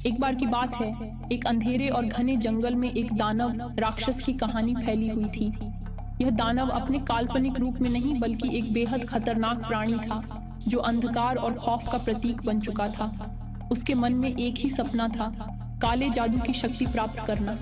एक बार की बात है, एक अंधेरे और घने जंगल में एक दानव राक्षस की कहानी फैली हुई थी। यह दानव अपने काल्पनिक रूप में नहीं बल्कि एक बेहद खतरनाक प्राणी था, जो अंधकार और खौफ का प्रतीक बन चुका था। उसके मन में एक ही सपना था, काले जादू की शक्ति प्राप्त करना।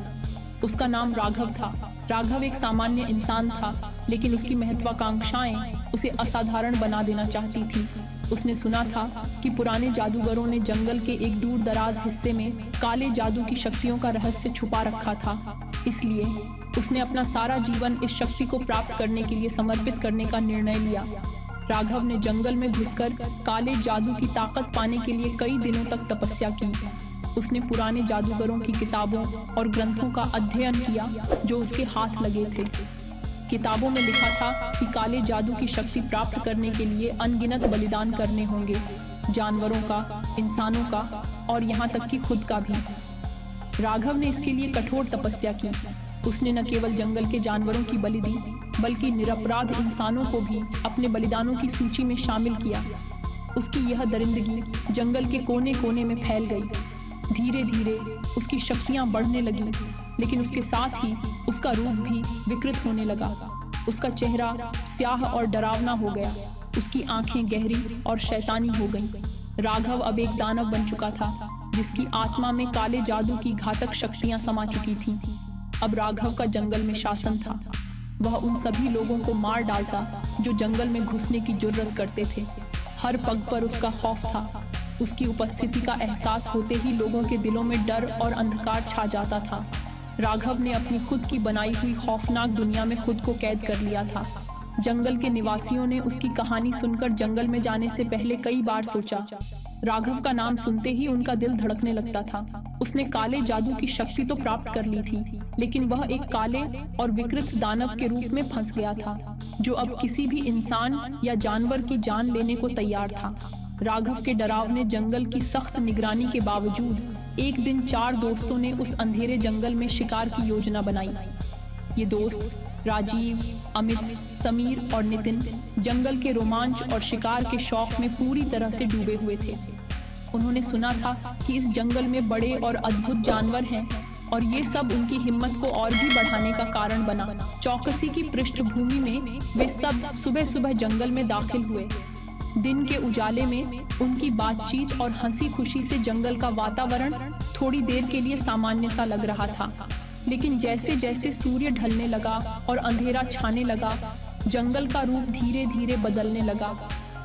उसका नाम राघव था। राघव एक सामान्य इंसान था, लेकिन उसकी महत्वाकांक्षाएं उसे असाधारण बना देना चाहती थी। उसने सुना था कि पुराने जादूगरों ने जंगल के एक दूर दराज हिस्से में काले जादू की शक्तियों का रहस्य छुपा रखा था। इसलिए उसने अपना सारा जीवन इस शक्ति को प्राप्त करने के लिए समर्पित करने का निर्णय लिया। राघव ने जंगल में घुसकर काले जादू की ताकत पाने के लिए कई दिनों तक तपस्या की। उसने पुराने जादूगरों की किताबों और ग्रंथों का अध्ययन किया जो उसके हाथ लगे थे। किताबों में लिखा था कि काले जादू की शक्ति प्राप्त करने के लिए अनगिनत बलिदान करने होंगे, जानवरों का, इंसानों का और यहाँ तक कि खुद का भी। राघव ने इसके लिए कठोर तपस्या की। उसने न केवल जंगल के जानवरों की बलि दी, बल्कि निरपराध इंसानों को भी अपने बलिदानों की सूची में शामिल किया। उसकी यह दरिंदगी जंगल के कोने कोने में फैल गई। धीरे धीरे उसकी शक्तियां बढ़ने लगी, लेकिन उसके साथ ही उसका रूप भी विकृत होने लगा। उसका चेहरा स्याह और डरावना हो गया। उसकी आंखें गहरी और शैतानी हो गईं। राघव अब एक दानव बन चुका था, जिसकी आत्मा में काले जादू की घातक शक्तियां समा चुकी थीं। अब राघव का जंगल में शासन था। वह उन सभी लोगों को मार डालता जो जंगल में घुसने की जुर्रत करते थे। हर पग पर उसका खौफ था। उसकी उपस्थिति का एहसास होते ही लोगों के दिलों में डर और अंधकार छा जाता था। राघव ने अपनी खुद की बनाई हुई खौफनाक दुनिया में खुद को कैद कर लिया था। जंगल के निवासियों ने उसकी कहानी सुनकर जंगल में जाने से पहले कई बार सोचा। राघव का नाम सुनते ही उनका दिल धड़कने लगता था। उसने काले जादू की शक्ति तो प्राप्त कर ली थी, लेकिन वह एक काले और विकृत दानव के रूप में फंस गया था, जो अब किसी भी इंसान या जानवर की जान लेने को तैयार था। राघव के डरावने जंगल की सख्त निगरानी के बावजूद एक दिन 4 दोस्तों ने उस अंधेरे जंगल में शिकार की योजना बनाई। ये दोस्त राजीव, अमित, समीर और नितिन जंगल के रोमांच और शिकार के शौक में पूरी तरह से डूबे हुए थे। उन्होंने सुना था कि इस जंगल में बड़े और अद्भुत जानवर हैं, और ये सब उनकी हिम्मत को और भी बढ़ाने का कारण बना। चौकसी की पृष्ठभूमि में वे सब सुबह सुबह जंगल में दाखिल हुए। दिन के उजाले में उनकी बातचीत और हंसी खुशी से जंगल का वातावरण थोड़ी देर के लिए सामान्य सा लग रहा था, लेकिन जैसे जैसे सूर्य ढलने लगा और अंधेरा छाने लगा, जंगल का रूप धीरे धीरे बदलने लगा।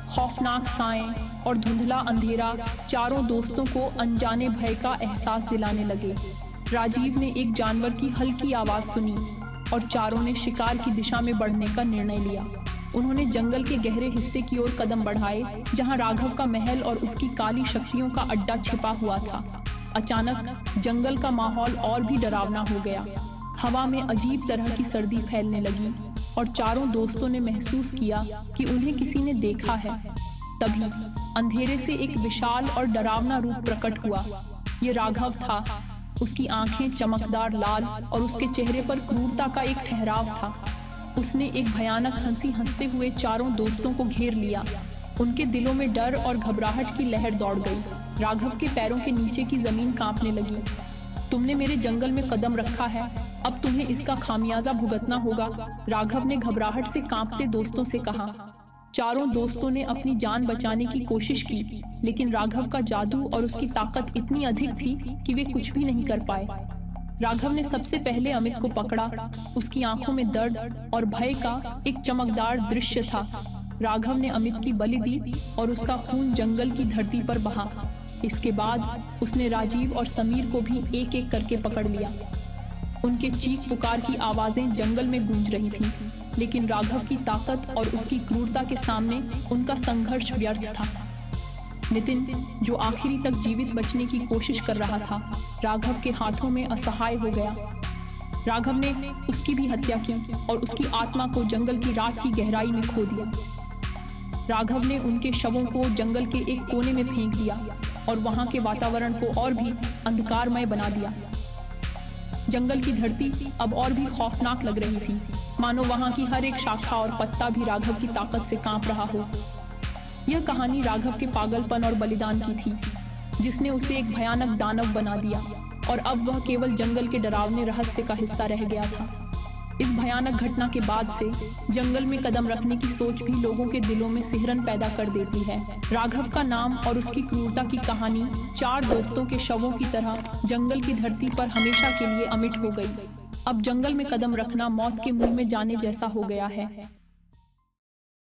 खौफनाक साएं और धुंधला अंधेरा चारों दोस्तों को अनजाने भय का एहसास दिलाने लगे। राजीव ने एक जानवर की हल्की आवाज सुनी और चारों ने शिकार की दिशा में बढ़ने का निर्णय लिया। उन्होंने जंगल के गहरे हिस्से की ओर कदम बढ़ाए, जहां राघव का महल और उसकी काली शक्तियों का अड्डा छिपा हुआ था। अचानक जंगल का माहौल और भी डरावना हो गया। हवा में अजीब तरह की सर्दी फैलने लगी और चारों दोस्तों ने महसूस किया कि उन्हें किसी ने देखा है। तभी अंधेरे से एक विशाल और डरावना रूप प्रकट हुआ। ये राघव था। उसकी आंखें चमकदार लाल और उसके चेहरे पर क्रूरता का एक ठहराव था। उसने एक भयानक हंसी हंसते हुए चारों दोस्तों को घेर लिया। उनके दिलों में डर और घबराहट की लहर दौड़ गई। राघव के पैरों के नीचे की जमीन कांपने लगी। तुमने मेरे जंगल में कदम रखा है, अब तुम्हें इसका खामियाजा भुगतना होगा, राघव ने घबराहट से कांपते दोस्तों से कहा। चारों दोस्तों ने अपनी जान बचाने की कोशिश की, लेकिन राघव का जादू और उसकी ताकत इतनी अधिक थी कि वे कुछ भी नहीं कर पाए। राघव ने सबसे पहले अमित को पकड़ा। उसकी आंखों में दर्द और भय का एक चमकदार दृश्य था। राघव ने अमित की बलि दी और उसका खून जंगल की धरती पर बहा। इसके बाद उसने राजीव और समीर को भी एक एक करके पकड़ लिया। उनके चीख पुकार की आवाजें जंगल में गूंज रही थीं, लेकिन राघव की ताकत और उसकी क्रूरता के सामने उनका संघर्ष व्यर्थ था। नितिन, जो आखिरी तक जीवित बचने की कोशिश कर रहा था, राघव के हाथों में असहाय हो गया। राघव ने उसकी भी हत्या की और उसकी आत्मा को जंगल की रात की गहराई में खो दिया। राघव ने उनके शवों को जंगल के एक कोने में फेंक दिया और वहां के वातावरण को और भी अंधकारमय बना दिया। जंगल की धरती अब और भी खौफनाक लग रही थी, मानो वहां की हर एक शाखा और पत्ता भी राघव की ताकत से कांप रहा हो। यह कहानी राघव के पागलपन और बलिदान की थी। जिसने उसे एक भयानक दानव बना दिया और अब वह केवल जंगल के डरावने रहस्य का हिस्सा रह गया था। इस भयानक घटना के बाद से जंगल में कदम रखने की सोच भी लोगों के दिलों में सिहरन पैदा कर देती है। राघव का नाम और उसकी क्रूरता की कहानी 4 दोस्तों के शवों की तरह जंगल की धरती पर हमेशा के लिए अमिट हो गई। अब जंगल में कदम रखना मौत के मुंह में जाने जैसा हो गया है।